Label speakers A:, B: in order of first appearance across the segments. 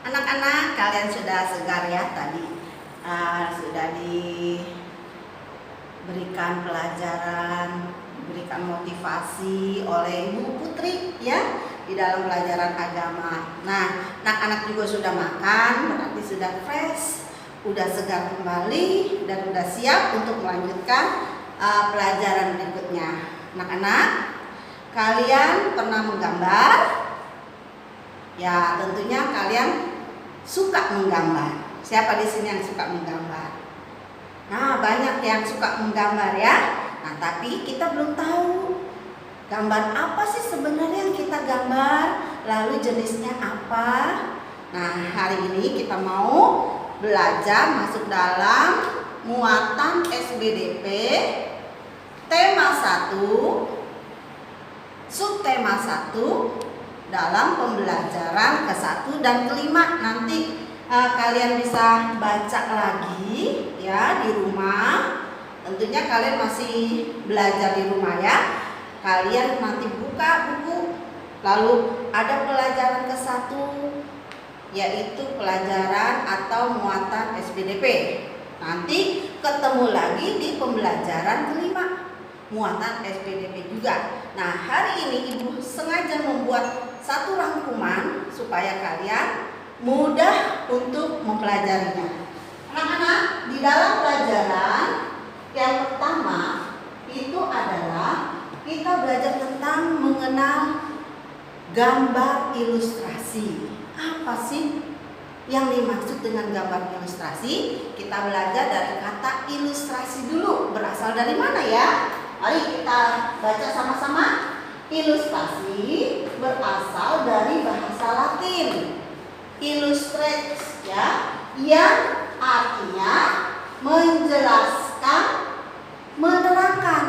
A: Anak-anak, kalian sudah segar ya tadi. Sudah diberikan pelajaran, diberikan motivasi oleh Ibu Putri ya di dalam pelajaran agama. Nah, anak-anak juga sudah makan, berarti sudah fresh, sudah segar kembali dan sudah siap untuk melanjutkan pelajaran berikutnya. Anak-anak, kalian pernah menggambar? Ya, tentunya kalian suka menggambar. Siapa di sini yang suka menggambar? Nah, banyak yang suka menggambar ya. Nah, tapi kita belum tahu gambar apa sih sebenarnya yang kita gambar, lalu jenisnya apa. Nah, hari ini kita mau belajar masuk dalam muatan SBDP tema 1 subtema 1 dalam pembelajaran ke-1 dan ke-5. Nanti kalian bisa baca lagi ya di rumah. Tentunya kalian masih belajar di rumah ya. Kalian nanti buka buku, lalu ada pelajaran ke-1 yaitu pelajaran atau muatan SBDP. Nanti ketemu lagi di pembelajaran ke-5 muatan SBDP juga. Nah, hari ini Ibu sengaja membuat satu rangkuman supaya kalian mudah untuk mempelajarinya. Anak-anak, di dalam pelajaran yang pertama itu adalah kita belajar tentang mengenal gambar ilustrasi. Apa sih yang dimaksud dengan gambar ilustrasi? Kita belajar dari kata ilustrasi dulu. Berasal dari mana ya? Mari kita baca sama-sama. Ilustrasi berasal dari bahasa Latin illustrates ya, yang artinya menjelaskan, menerangkan.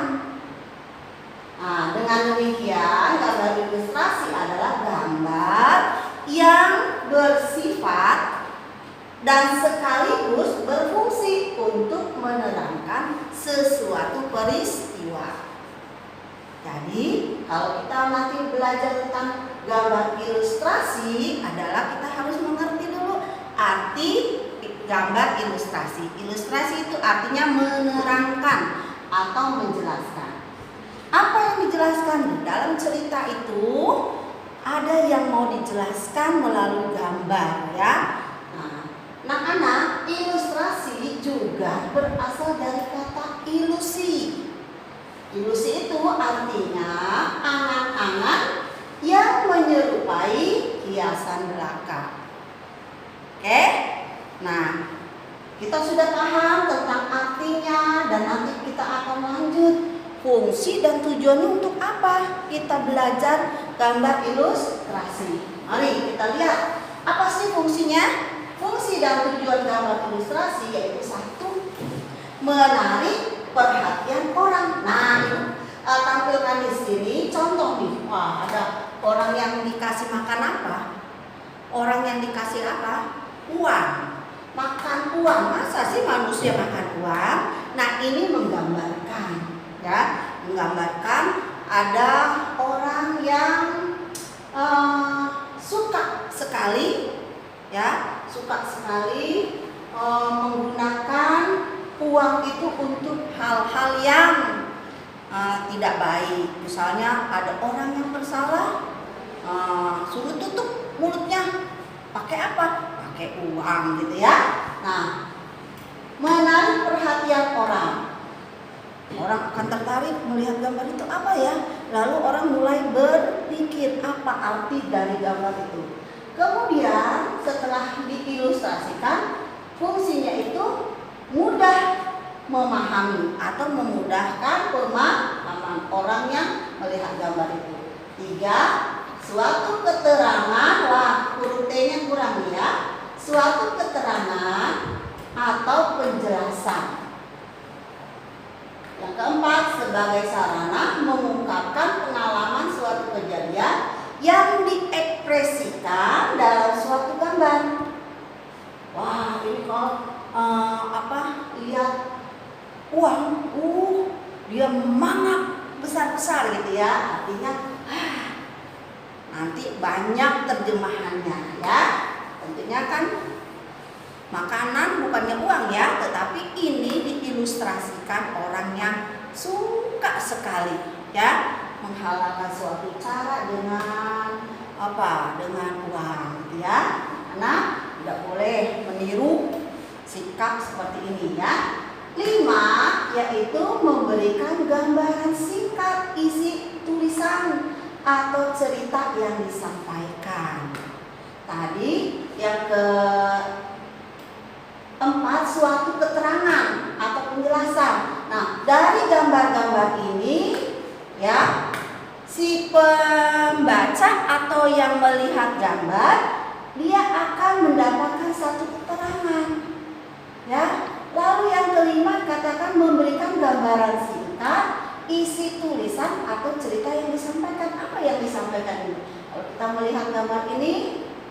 A: Nah, dengan demikian gambar ilustrasi adalah gambar yang bersifat dan sekaligus berfungsi untuk menerangkan sesuatu peristiwa. Jadi, kalau kita nanti belajar tentang gambar ilustrasi adalah kita harus mengerti dulu arti gambar ilustrasi. Ilustrasi itu artinya menerangkan atau menjelaskan. Apa yang dijelaskan di dalam cerita itu? Ada yang mau dijelaskan melalui gambar ya. Nah, anak-anak, ilustrasi juga berasal dari kata ilusi. Ilusi itu artinya angan-angan yang menyerupai hiasan belaka. Oke? Nah, kita sudah paham tentang artinya dan nanti kita akan lanjut fungsi dan tujuannya untuk apa kita belajar gambar ilustrasi. Mari kita lihat apa sih fungsinya. Fungsi dan tujuan gambar ilustrasi yaitu 1, menarik perhatian orang. Nah, tampilkan di sini contoh nih. Wah, ada orang yang dikasih makan apa? Orang yang dikasih apa? Uang. Makan uang. Masa sih manusia makan uang? Nah, ini menggambarkan ya, menggambarkan ada orang yang suka sekali ya, menggunakan uang itu untuk hal-hal yang tidak baik. Misalnya ada orang yang bersalah, suruh tutup mulutnya. Pakai apa? Pakai uang gitu ya. Nah, menarik perhatian orang. Orang akan tertarik melihat gambar itu apa ya. Lalu orang mulai berpikir apa arti dari gambar itu. Kemudian setelah diilustrasikan, fungsinya itu mudah memahami atau memudahkan pemahaman orang yang melihat gambar itu. 3, suatu keterangan, wah huruf T-nya kurang ya. Suatu keterangan atau penjelasan. Yang keempat, sebagai sarana mengungkapkan pengalaman suatu kejadian yang diekspresikan dalam suatu gambar. Wah, ini kalau lihat uang, dia mangap besar-besar gitu ya. Artinya nanti banyak terjemahannya ya. Tentunya artinya kan makanan bukannya uang ya, tetapi ini diilustrasikan orang yang suka sekali ya menghalalkan suatu cara dengan apa? Dengan uang ya. Anak tidak boleh meniru sikap seperti ini ya. 5 yaitu memberikan gambaran singkat isi tulisan atau cerita yang disampaikan. Tadi yang keempat suatu keterangan atau penjelasan. Nah, dari gambar-gambar ini ya, si pembaca atau yang melihat gambar dia akan mendapatkan satu keterangan ya. Lalu yang kelima katakan memberikan gambaran singkat isi tulisan atau cerita yang disampaikan. Apa yang disampaikan ini? Kalau kita melihat gambar ini,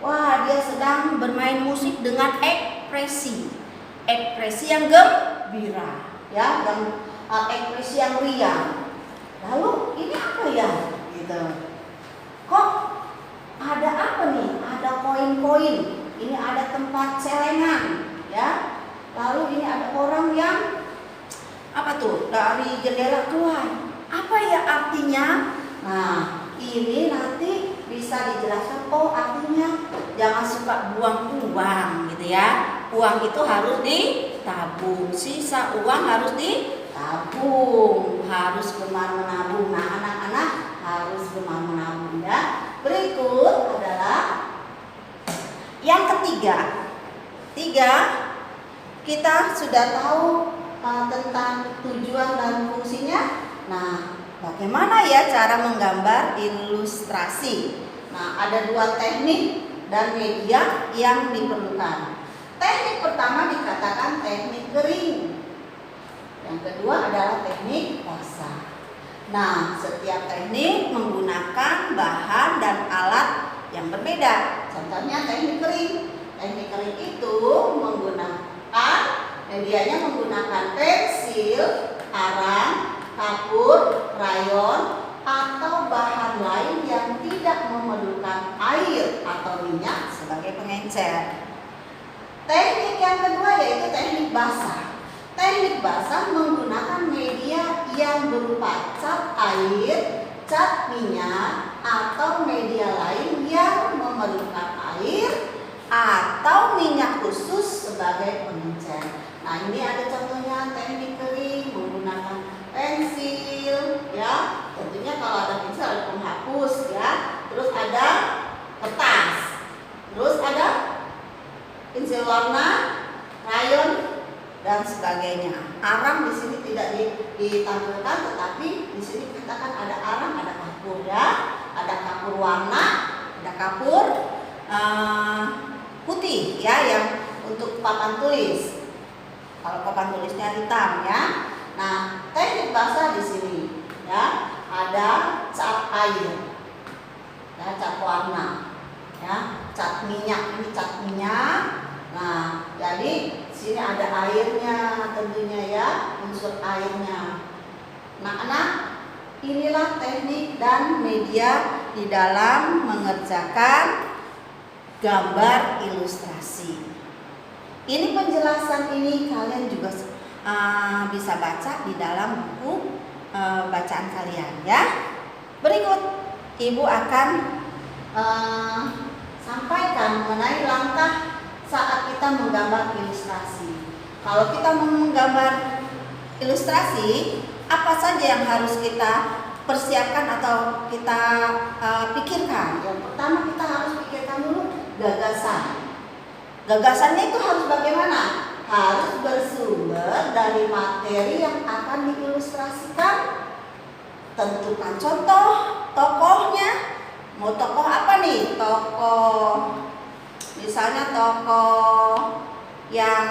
A: wah, dia sedang bermain musik dengan ekspresi yang gembira ya, yang ekspresi yang riang. Lalu ini apa ya gitu, kok ada apa nih, ada koin-koin, ini ada tempat celengan ya. Lalu ini ada orang yang apa tuh dari jendela keluar. Apa ya artinya? Nah, ini nanti bisa dijelaskan. Oh, artinya jangan suka buang uang gitu ya. Uang itu harus ditabung. Sisa uang harus ditabung. Harus gemar menabung. Nah, anak-anak harus gemar menabung ya. Berikut adalah yang ketiga. Kita sudah tahu tentang tujuan dan fungsinya. Nah, bagaimana ya cara menggambar ilustrasi? Nah, ada 2 teknik dan media yang diperlukan. Teknik pertama dikatakan teknik kering. Yang kedua adalah teknik basah. Nah, setiap teknik menggunakan bahan dan alat yang berbeda. Contohnya teknik kering. Teknik kering itu menggunakan medianya menggunakan pensil, arang, kapur, rayon, atau bahan lain yang tidak memerlukan air atau minyak sebagai pengencer. Teknik yang kedua yaitu teknik basah. Teknik basah menggunakan media yang berupa cat air, cat minyak, atau media lain yang memerlukan air atau minyak khusus sebagai pengencer. Nah, ini ada contohnya teknik kering menggunakan pensil ya. Tentunya kalau ada pensil ada penghapus ya. Terus ada kertas. Terus ada pensil warna, rayon dan sebagainya. Arang di sini tidak ditampilkan, tetapi di sini katakan ada arang, ada kapur ya. Ada kapur warna, ada kapur putih ya, yang untuk papan tulis. Kalau papan tulisnya hitam ya. Nah, teknik basah di sini ya, ada cat air, ya, cat warna, ya, cat minyak. Ini cat minyak. Nah, jadi sini ada airnya tentunya ya, unsur airnya. Nah, anak, inilah teknik dan media di dalam mengerjakan gambar ilustrasi. Ini penjelasan ini kalian juga bisa baca di dalam buku bacaan kalian ya. Berikut Ibu akan sampaikan mengenai langkah saat kita menggambar ilustrasi. Kalau kita menggambar ilustrasi, apa saja yang harus kita persiapkan atau kita pikirkan? Yang pertama kita harus pikirkan dulu gagasan. Gagasannya itu harus bagaimana? Harus bersumber dari materi yang akan diilustrasikan. Tentukan contoh tokohnya. Mau tokoh apa nih? Tokoh, misalnya tokoh yang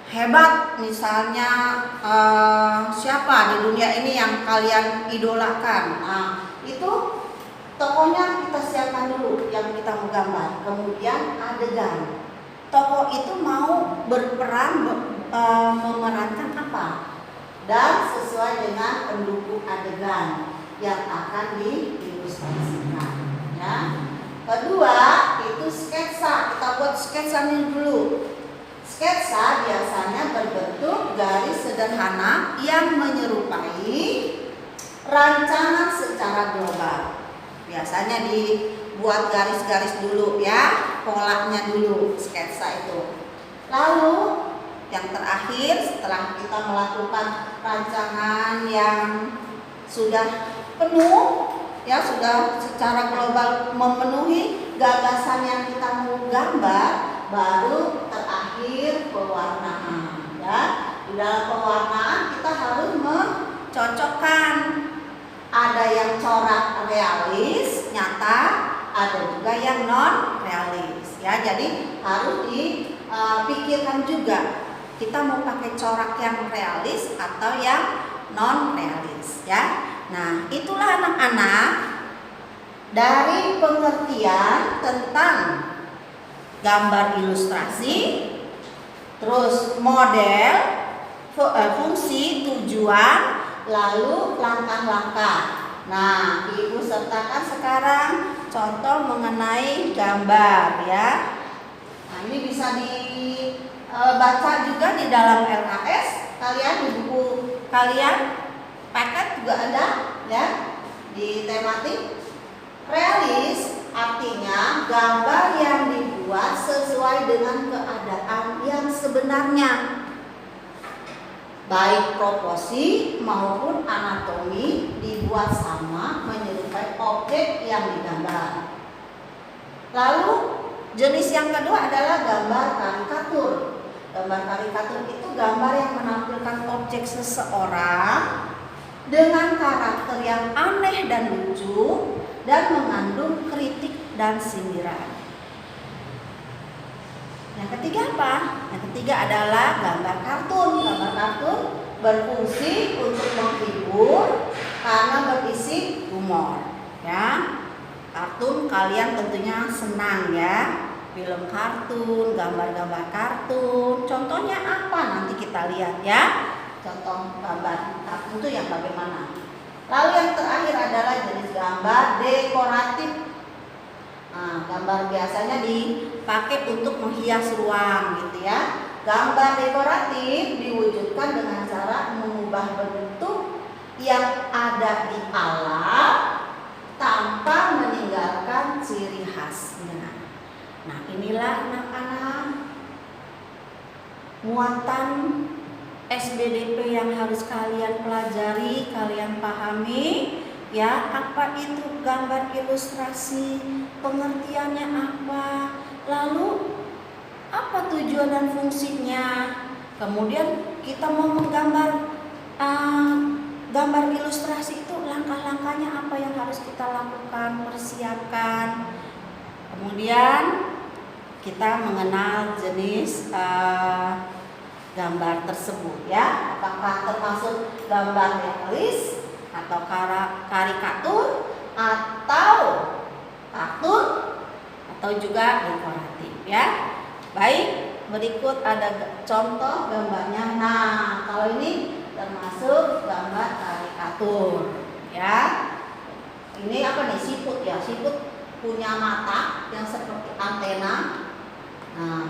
A: hebat, misalnya siapa di dunia ini yang kalian idolakan. Nah, itu tokohnya kita siapkan dulu yang kita mau gambar. Kemudian adegan. Tokoh itu mau berperan memerankan apa? Dan sesuai dengan pendukung adegan yang akan diilustrasikan. Ya. Kedua, itu ini sketsa. Kita buat sketsanya dulu. Sketsa biasanya berbentuk garis sederhana yang menyerupai rancangan secara global. Biasanya dibuat garis-garis dulu ya, polanya dulu sketsa itu. Lalu yang terakhir setelah kita melakukan rancangan yang sudah penuh ya, sudah secara global memenuhi gagasan yang kita mau gambar, baru terakhir pewarnaan ya. Di dalam pewarnaan kita harus mencocokkan, ada yang corak realis nyata, ada juga yang non realis ya. Jadi harus dipikirkan juga kita mau pakai corak yang realis atau yang non realis ya. Nah, itulah anak-anak dari pengertian tentang gambar ilustrasi, terus model, fungsi, tujuan, lalu langkah-langkah. Nah, Ibu sertakan sekarang contoh mengenai gambar ya. Nah, ini bisa dibaca juga di dalam LKS kalian, di buku kalian, paket juga ada ya, di tematik. Realis artinya gambar yang dibuat sesuai dengan keadaan yang sebenarnya, baik proporsi maupun anatomi dibuat sama menyerupai objek yang digambar. Lalu jenis yang kedua adalah gambar karikatur. Gambar karikatur itu gambar yang menampilkan objek seseorang dengan karakter yang aneh dan lucu dan mengandung kritik dan sindiran. Yang ketiga apa? Yang ketiga adalah gambar kartun. Gambar kartun berfungsi untuk menghibur karena berisi humor. Ya, kartun kalian tentunya senang ya. Film kartun, gambar-gambar kartun. Contohnya apa? Nanti kita lihat ya. Contoh gambar kartun itu yang bagaimana? Lalu yang terakhir adalah jenis gambar dekoratif. Nah, gambar biasanya dipakai untuk menghias ruang gitu ya. Gambar dekoratif diwujudkan dengan cara mengubah bentuk yang ada di alam tanpa meninggalkan ciri khasnya. Nah, inilah anak-anak muatan SBDP yang harus kalian pelajari, kalian pahami ya. Apa itu gambar ilustrasi, pengertiannya apa, lalu apa tujuan dan fungsinya. Kemudian kita mau menggambar gambar ilustrasi itu langkah-langkahnya apa yang harus kita lakukan, persiapkan. Kemudian kita mengenal jenis gambar tersebut ya, apakah termasuk gambar realis atau karikatur atau kartun atau juga dekoratif ya. Baik, berikut ada contoh gambarnya. Nah, kalau ini termasuk gambar karikatur ya. Ini apa nih? Siput ya. Siput punya mata yang seperti antena. Nah,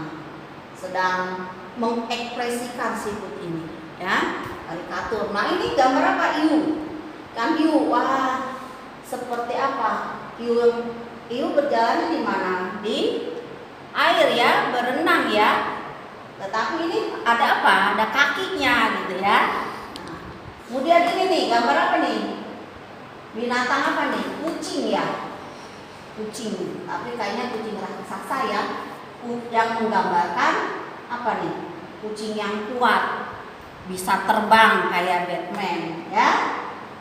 A: sedang mengekspresikan siput ini ya, karikatur. Nah, ini gambar apa? Hiu. Kan hiu. Wah, seperti apa? Hiu berjalan di mana? Di air ya, berenang ya. Tetapi ini ada apa? Ada kakinya gitu ya. Nah, kemudian ini nih, gambar apa nih? Binatang apa nih? Kucing ya. Kucing, tapi kayaknya kucing raksasa ya. Yang menggambarkan apa nih? Kucing yang kuat, bisa terbang kayak Batman ya.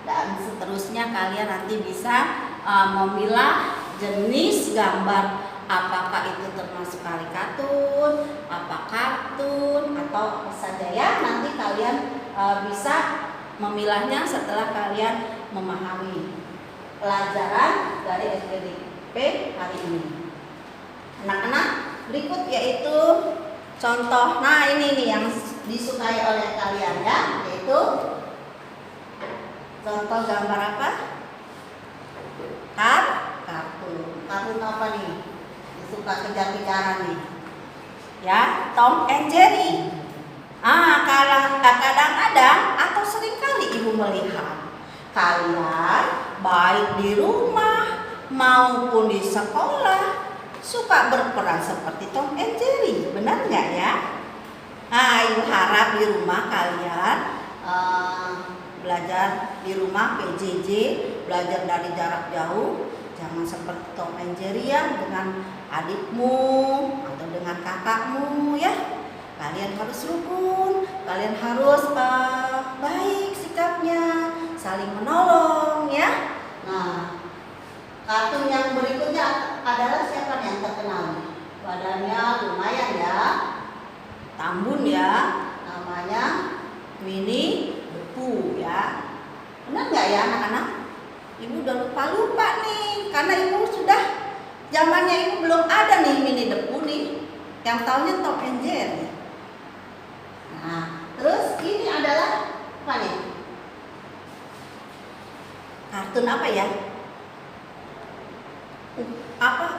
A: Dan seterusnya kalian nanti bisa memilah jenis gambar, apakah itu termasuk karikatur, apa kartun atau apa saja ya. Nanti kalian bisa memilahnya setelah kalian memahami pelajaran dari SBDP hari ini. Anak-anak, berikut yaitu contoh. Nah, ini nih yang disukai oleh kalian ya, yaitu contoh gambar apa? Kartun. Kartun apa nih? suka kejar-kejaran nih. Ya, Tom and Jerry. Kadang-kadang atau seringkali ibu melihat kalian baik di rumah maupun di sekolah suka berperan seperti Tom and Jerry, benar nggak ya? Ibu harap di rumah kalian belajar di rumah PJJ, belajar dari jarak jauh, jangan seperti Tom and Jerry ya, dengan adikmu atau dengan kakakmu ya. Kalian harus rukun, kalian harus baik sikapnya, saling menolong ya. Nah, kartun yang berikutnya adalah siapa yang terkenal? Badannya lumayan ya, tambun ya, namanya Winnie the Pooh ya. Benar nggak ya anak-anak? Ibu udah lupa nih, karena ibu sudah zamannya ibu belum ada nih Winnie the Pooh nih, yang taunya Tom and Jerry. Nah, terus ini adalah apa nih? Kartun apa ya?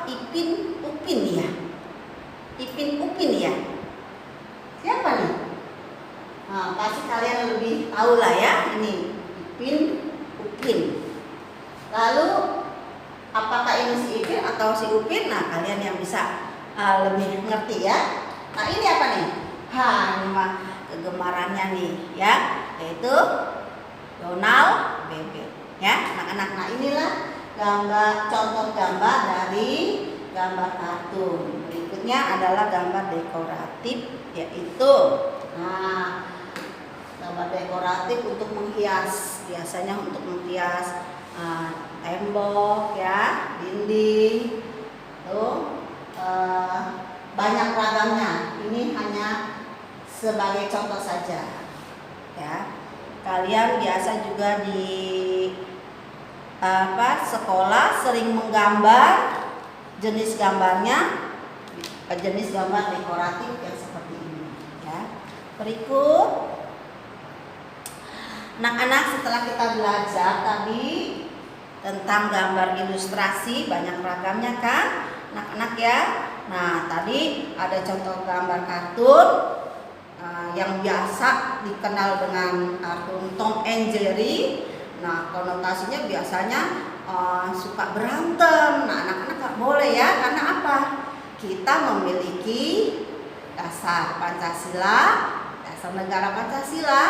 A: Ipin Upin ya? Ipin Upin ya? Siapa nih? Nah, pasti kalian lebih tahu lah ya, ini Ipin Upin. Lalu apakah ini si Ipin atau si Upin? Nah, kalian yang bisa lebih ngerti ya. Nah, ini apa nih? Ini mah kegemarannya nih ya, yaitu Donald Bebek ya anak-anak. Nah, inilah contoh gambar dari gambar kartun. Berikutnya adalah gambar dekoratif, yaitu gambar dekoratif untuk menghias, biasanya untuk menghias tembok ya, dinding. Tuh banyak ragamnya. Ini hanya sebagai contoh saja ya. Kalian biasa juga di sekolah sering menggambar, jenis gambarnya jenis gambar dekoratif yang seperti ini ya. Berikut anak-anak, setelah kita belajar tadi tentang gambar ilustrasi, banyak ragamnya kan anak-anak ya. Nah, tadi ada contoh gambar kartun yang biasa dikenal dengan kartun Tom and Jerry. Nah, konotasinya biasanya suka berantem. Nah, anak-anak gak boleh ya, karena apa? Kita memiliki dasar Pancasila, dasar negara Pancasila,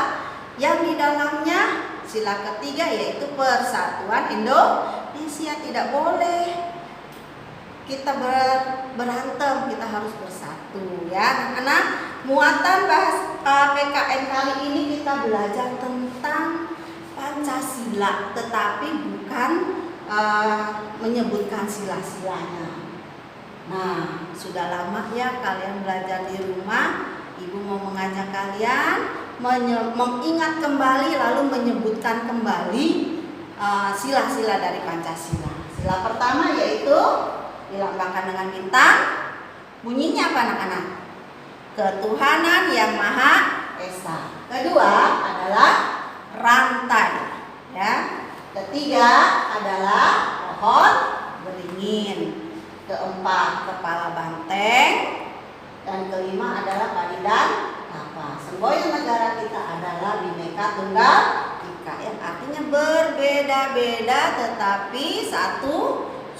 A: yang di dalamnya sila ketiga yaitu Persatuan Indonesia. Tidak boleh kita berantem, kita harus bersatu ya anak-anak. Muatan bahas PKN kali ini kita belajar tentang Pancasila, tetapi bukan menyebutkan sila-silanya. Nah, sudah lama ya kalian belajar di rumah. Ibu mau mengajak kalian mengingat kembali, lalu menyebutkan kembali sila-sila dari Pancasila. Sila pertama yaitu dilambangkan dengan bintang. Bunyinya apa anak-anak? Ketuhanan Yang Maha Esa. Kedua adalah rantai ya. Ketiga adalah pohon beringin. Keempat kepala banteng. Dan kelima adalah padi dan kapas. Semboyan negara kita adalah Bhinneka Tunggal Ika, yang artinya berbeda-beda tetapi satu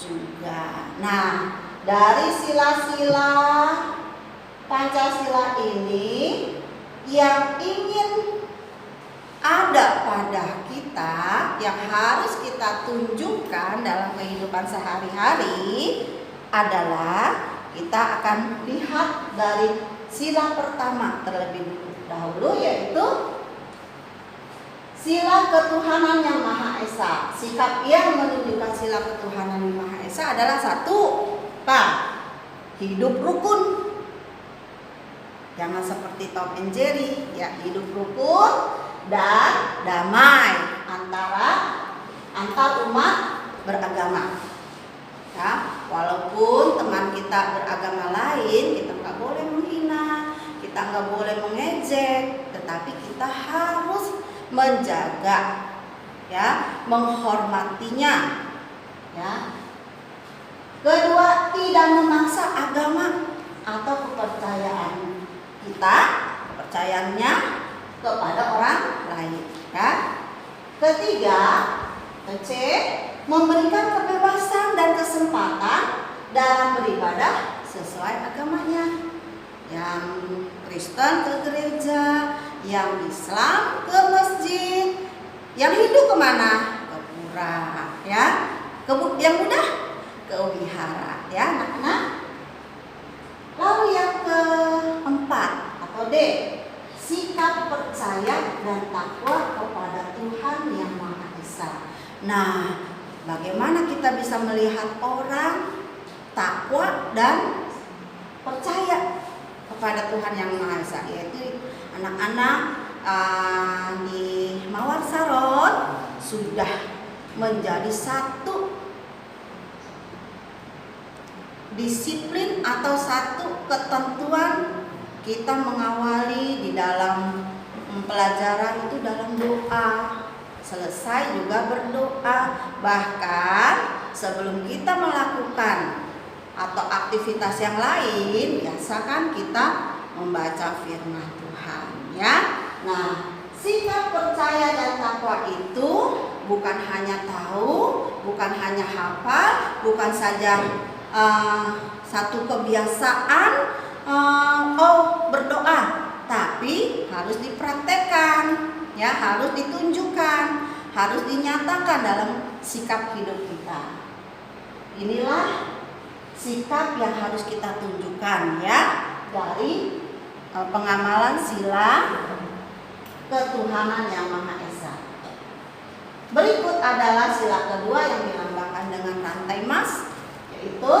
A: juga. Nah, dari sila-sila Pancasila ini yang ingin ada pada kita, yang harus kita tunjukkan dalam kehidupan sehari-hari adalah kita akan lihat dari sila pertama terlebih dahulu, yaitu sila ketuhanan Yang Maha Esa. Sikap yang menunjukkan sila ketuhanan Yang Maha Esa adalah satu, hidup rukun. Jangan seperti Tom and Jerry ya, hidup rukun dan damai antar umat beragama. Ya, walaupun teman kita beragama lain, kita nggak boleh menghina, kita nggak boleh mengejek, tetapi kita harus menjaga, ya, menghormatinya, ya. Kedua, tidak memaksa agama atau kepercayaan kita, kepercayaannya kepada orang lain. Ya. Ketiga, C, memberikan kebebasan dan kesempatan dalam beribadah sesuai agamanya. Yang Kristen ke gereja, yang Islam ke masjid, yang Hindu kemana? Ke pura, ya. Yang Buddha ke wihara, ya anak-anak. Lalu yang keempat atau D, sikap percaya dan takwa kepada Tuhan yang Maha Esa. Nah, bagaimana kita bisa melihat orang takwa dan percaya kepada Tuhan yang Maha Esa? Yaitu anak-anak di Mawar Saron sudah menjadi satu disiplin atau satu ketentuan kita mengawali di dalam pelajaran itu dalam doa. Selesai juga berdoa. Bahkan sebelum kita melakukan atau aktivitas yang lain, biasakan kita membaca firman Tuhan, ya. Nah, sikap percaya dan takwa itu bukan hanya tahu, bukan hanya hafal, bukan saja satu kebiasaan berdoa, tapi harus dipraktekkan, ya, harus ditunjukkan, harus dinyatakan dalam sikap hidup kita. Inilah sikap yang harus kita tunjukkan, ya, dari pengamalan sila ketuhanan yang Maha Esa. Berikut adalah sila kedua yang dilambangkan dengan rantai emas, yaitu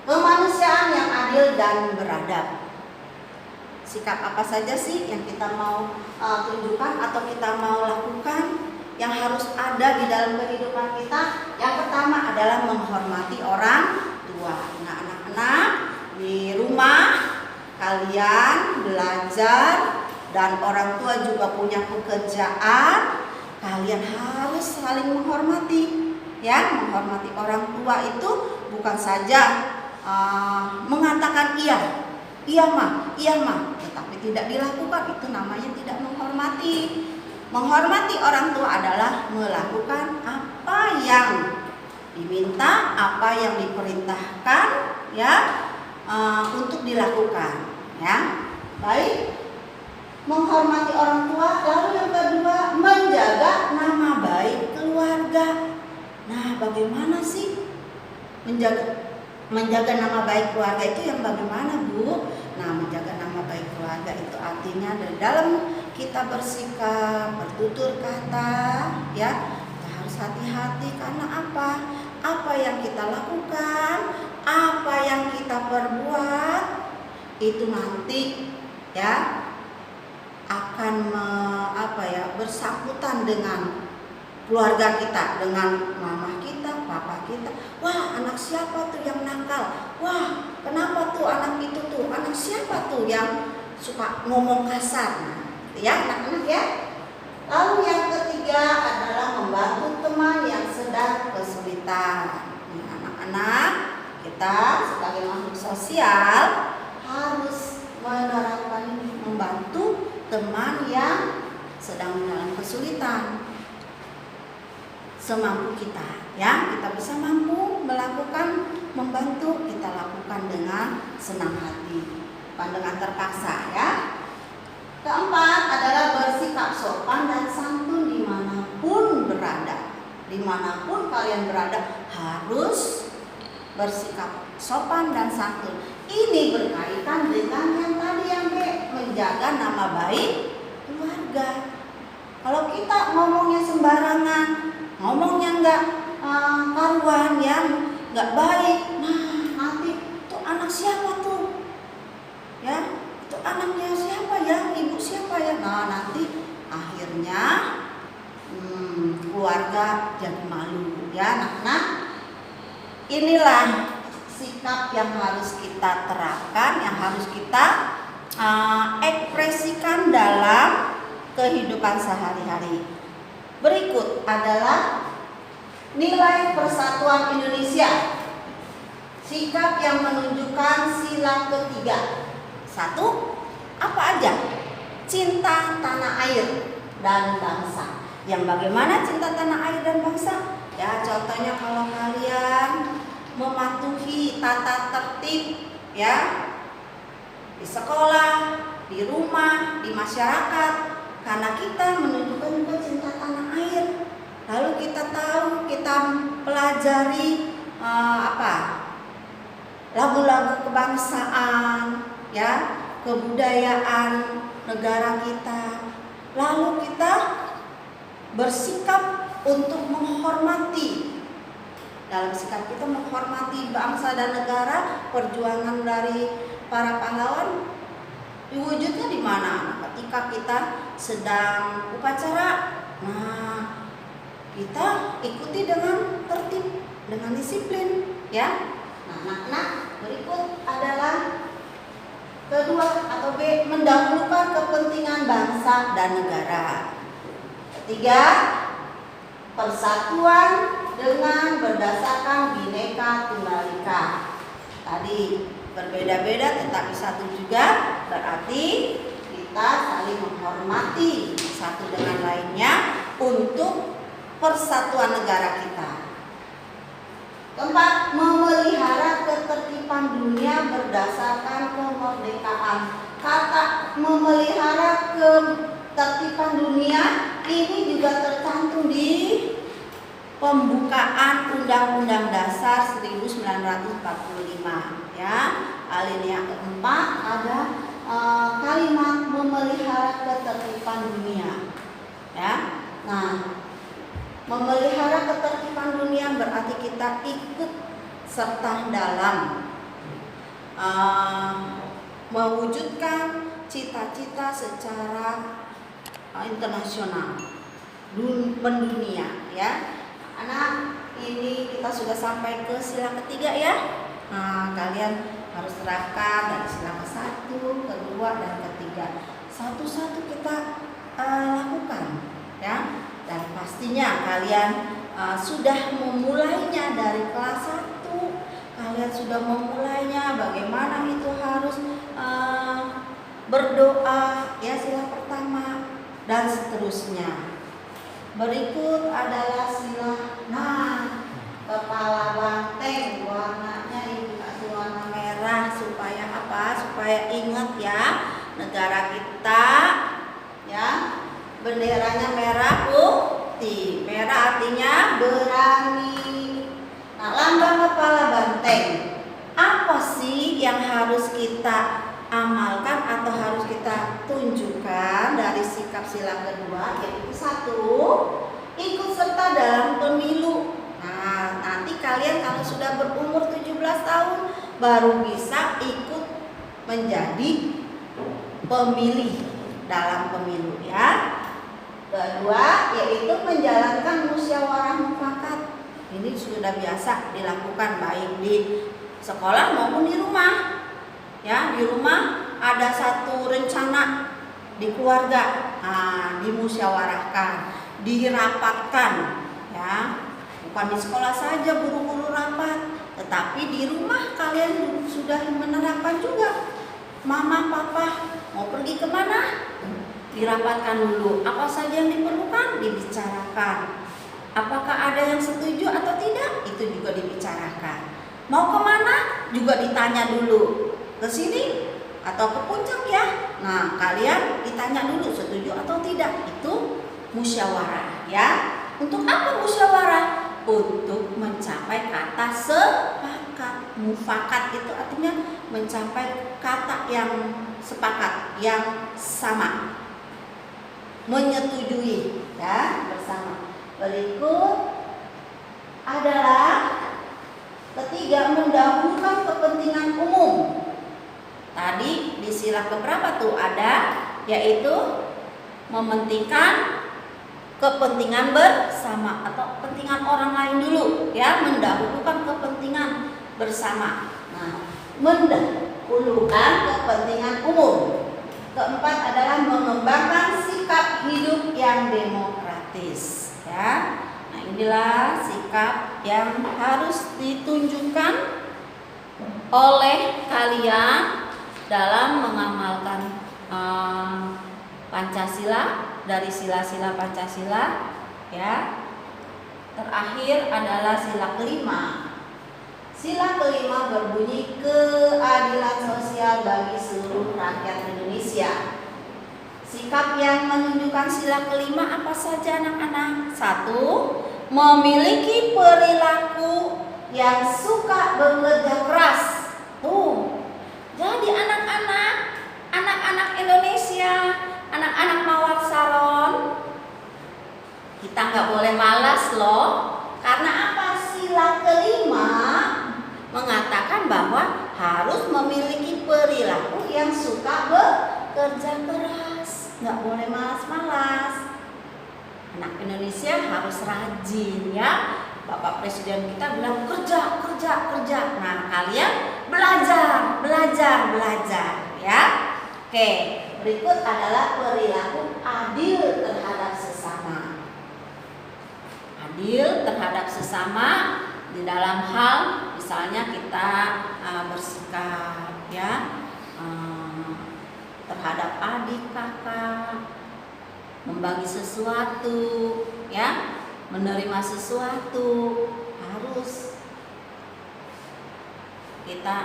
A: kemanusiaan yang adil dan beradab. Sikap apa saja sih yang kita mau tunjukkan atau kita mau lakukan yang harus ada di dalam kehidupan kita? Yang pertama adalah menghormati orang tua. Nah, anak-anak di rumah kalian belajar dan orang tua juga punya pekerjaan, kalian harus saling menghormati, ya. Menghormati orang tua itu bukan saja mengatakan iya mah, tetapi tidak dilakukan, itu namanya tidak menghormati. Menghormati orang tua adalah melakukan apa yang diminta, apa yang diperintahkan, ya, untuk dilakukan, ya. Baik, menghormati orang tua. Lalu yang kedua, menjaga nama baik keluarga. Nah, bagaimana sih menjaga nama baik keluarga itu yang bagaimana, Bu? Nah, menjaga nama baik keluarga itu artinya dari dalam kita bersikap, bertutur kata, ya, kita harus hati-hati. Karena apa? Apa yang kita lakukan, apa yang kita perbuat itu nanti, ya, akan bersangkutan dengan keluarga kita, dengan mama kita, papa kita. Wah, anak siapa tuh yang nakal? Wah, kenapa tuh anak itu tuh? Anak siapa tuh yang suka ngomong kasar? Nah, ya, anak-anak, ya. Lalu yang ketiga adalah membantu teman yang sedang kesulitan. Nah, anak-anak, kita sebagai makhluk sosial harus menerapkan ini, membantu teman yang sedang dalam kesulitan. Semampu kita, ya, kita bisa mampu melakukan, membantu, kita lakukan dengan senang hati, bukan dengan terpaksa, ya. Keempat adalah bersikap sopan dan santun dimanapun berada. Dimanapun kalian berada harus bersikap sopan dan santun. Ini berkaitan dengan yang tadi yang B, menjaga nama baik keluarga. Kalau kita ngomongnya sembarangan, ngomongnya nggak karuan, yang nggak baik, nah nanti tuh anak siapa tuh, ya, itu anaknya siapa ya, ibu siapa ya, nah nanti akhirnya keluarga jadi malu, ya. Nah, inilah sikap yang harus kita terapkan, yang harus kita ekspresikan dalam kehidupan sehari-hari. Berikut adalah nilai persatuan Indonesia. sikap yang menunjukkan sila ketiga. Satu, apa aja? Cinta tanah air dan bangsa. Yang bagaimana cinta tanah air dan bangsa? Ya, contohnya kalau kalian mematuhi tata tertib ya di sekolah, di rumah, di masyarakat, karena kita menunjukkan juga cinta tanah air. Lalu kita tahu, kita pelajari lagu-lagu kebangsaan, ya, kebudayaan negara kita. Lalu kita bersikap untuk menghormati. Dalam sikap kita menghormati bangsa dan negara, perjuangan dari para pahlawan diwujudnya di mana? Ketika kita sedang upacara, nah kita ikuti dengan tertib, dengan disiplin, ya. Nah, anak-anak, berikut adalah kedua atau B, mendahulukan kepentingan bangsa dan negara. Ketiga, persatuan dengan berdasarkan Bhinneka Tunggal Ika. Tadi berbeda-beda tetapi satu juga, berarti kita saling menghormati satu dengan lainnya untuk persatuan negara kita. Keempat, memelihara ketertiban dunia berdasarkan kemerdekaan. Kata memelihara ketertiban dunia ini juga tercantum di pembukaan Undang-Undang Dasar 1945 ya. Alinea keempat ada kalimat memelihara ketertiban dunia ya. Nah, memelihara ketertiban dunia berarti kita ikut serta dalam mewujudkan cita-cita secara internasional mendunia ya. Anak, ini kita sudah sampai ke sila ketiga ya. Nah, kalian harus terapkan dari sila ke-1, ke-2 dan ke-3. Satu-satu kita lakukan ya. Dan pastinya kalian sudah memulainya dari kelas 1. Kalian sudah memulainya bagaimana itu harus berdoa ya, sila pertama dan seterusnya. Berikut adalah sila kepala banteng, warnanya ini kasih warna merah supaya apa? Supaya ingat ya, negara kita ya, benderanya merah putih. Merah artinya berani. Nah, lambang kepala banteng, apa sih yang harus kita amalkan atau harus kita tunjukkan dari sikap sila kedua? Yaitu 1, ikut serta dalam pemilu. Nah, nanti kalian kalau sudah berumur 17 tahun baru bisa ikut menjadi pemilih dalam pemilu ya. Kedua, yaitu menjalankan musyawarah mufakat. Ini sudah biasa dilakukan baik di sekolah maupun di rumah. Ya, di rumah ada satu rencana di keluarga, dimusyawarahkan, dirapatkan, ya. Bukan di sekolah saja guru-guru rapat, tetapi di rumah kalian sudah menerapkan juga. Mama, papa mau pergi kemana? Dirapatkan dulu. Apa saja yang diperlukan? Dibicarakan. Apakah ada yang setuju atau tidak? Itu juga dibicarakan. Mau kemana? Juga ditanya dulu. Ke sini atau ke puncak ya. Nah, kalian ditanya dulu setuju atau tidak. Itu musyawarah ya. Untuk apa musyawarah? Untuk mencapai kata sepakat. Mufakat itu artinya mencapai kata yang sepakat, yang sama, menyetujui ya, bersama. Berikut adalah ketiga, mendahulukan kepentingan umum. Tadi di sila keberapa tuh ada, yaitu mementingkan kepentingan bersama atau kepentingan orang lain dulu ya, mendahulukan kepentingan bersama. Nah, mendahulukan kepentingan umum. Keempat adalah mengembangkan sikap hidup yang demokratis ya. Nah, inilah sikap yang harus ditunjukkan
B: oleh kalian dalam mengamalkan Pancasila, dari sila-sila Pancasila ya. Terakhir adalah sila kelima. Sila kelima berbunyi keadilan sosial bagi seluruh rakyat Indonesia. Sikap yang menunjukkan sila kelima apa saja anak-anak? 1. Memiliki perilaku yang suka bekerja keras. Jadi anak-anak Indonesia, anak-anak Mawar Saron, kita nggak boleh malas loh. Karena apa? Sila kelima mengatakan bahwa harus memiliki perilaku yang suka bekerja keras, nggak boleh malas-malas. Anak Indonesia harus rajin ya. Bapak Presiden kita bilang kerja. Nah, kalian belajar ya. Oke, berikut adalah perilaku adil terhadap sesama. Adil terhadap sesama di dalam hal misalnya kita bersikap ya terhadap adik kakak, membagi sesuatu ya, menerima sesuatu, harus kita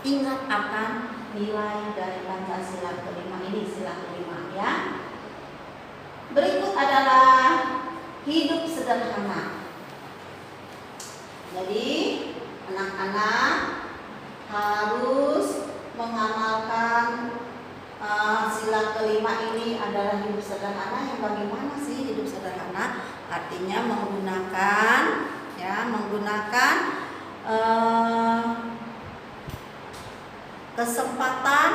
B: ingat akan nilai dari Pancasila kelima ini, sila kelima ya. Berikut adalah hidup sederhana. Jadi anak-anak harus mengamalkan sila kelima ini adalah hidup sederhana. Yang bagaimana sih hidup sederhana? Artinya menggunakan kesempatan,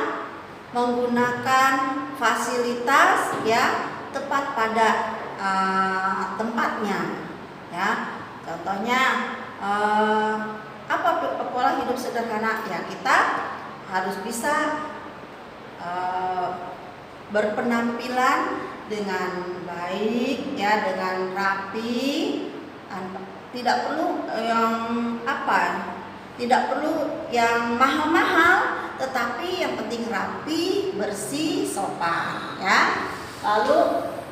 B: menggunakan fasilitas ya tepat pada tempatnya ya. Contohnya apa pola hidup sederhana ya, kita harus bisa berpenampilan dengan baik ya, dengan rapi, tidak perlu yang mahal-mahal, tetapi yang penting rapi, bersih, sopan ya. Lalu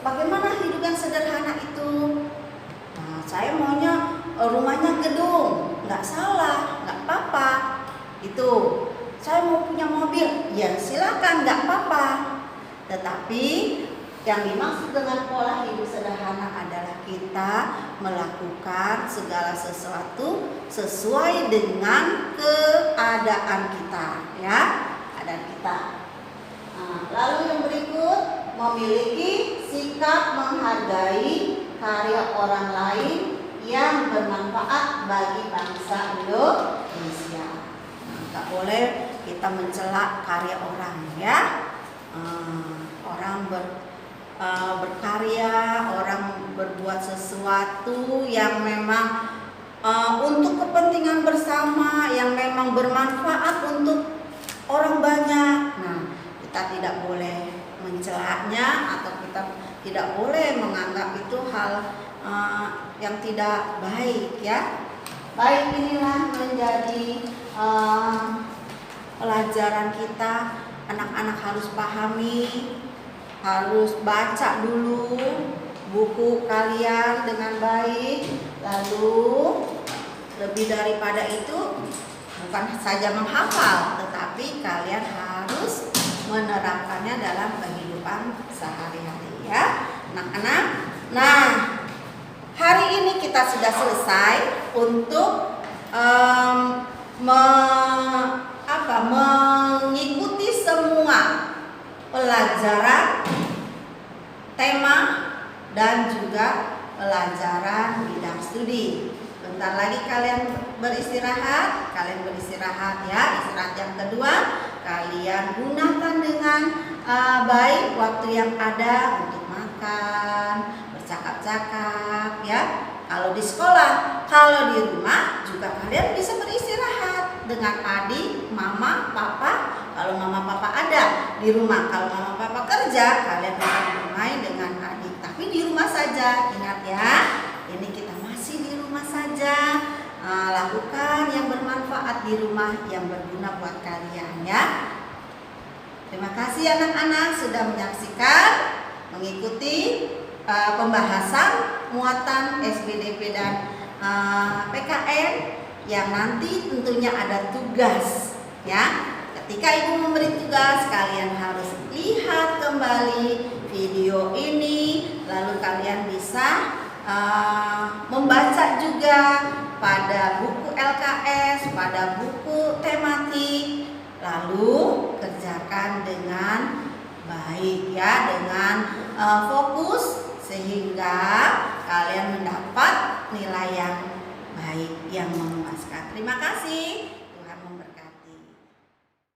B: bagaimana hidup yang sederhana itu? Nah, saya maunya rumahnya gedung, nggak salah, nggak apa-apa. Itu saya mau punya mobil, ya silakan, nggak apa-apa. Tetapi yang dimaksud dengan pola hidup sederhana adalah kita melakukan segala sesuatu sesuai dengan keadaan kita, ya, keadaan kita. Nah, lalu yang berikut, memiliki sikap menghargai karya orang lain yang bermanfaat bagi bangsa Indonesia. Nggak boleh kita mencela karya orang, ya. Orang berkarya, orang berbuat sesuatu yang memang untuk kepentingan bersama, yang memang bermanfaat untuk orang banyak. Nah, kita tidak boleh mencelanya atau kita tidak boleh menganggap itu hal yang tidak baik, ya. Baik, inilah menjadi pelajaran kita. Anak-anak harus pahami, harus baca dulu buku kalian dengan baik. Lalu lebih daripada itu, bukan saja menghafal, tetapi kalian harus menerapkannya dalam kehidupan sehari-hari, ya anak-anak. Nah, hari ini kita sudah selesai untuk mengikuti semua pelajaran tema dan juga pelajaran bidang studi. Bentar lagi kalian beristirahat ya. Istirahat yang kedua, kalian gunakan dengan baik waktu yang ada untuk makan, bercakap-cakap, ya. Kalau di sekolah, kalau di rumah juga kalian bisa beristirahat dengan adik, mama, papa. Kalau mama papa ada di rumah, kalau mama papa kerja, kalian akan bermain dengan adik. Tapi di rumah saja, ingat ya. Ini kita masih di rumah saja.
A: lakukan yang bermanfaat di rumah, yang berguna buat kalian ya. Terima kasih anak-anak sudah menyaksikan, mengikuti pembahasan muatan SBDP dan PKN yang nanti tentunya ada tugas ya. Ketika ibu memberi tugas, kalian harus lihat kembali video ini, lalu kalian bisa membaca juga pada buku LKS, pada buku tematik, lalu kerjakan dengan baik ya, dengan fokus sehingga kalian mendapat nilai yang baik, yang memuaskan. Terima kasih.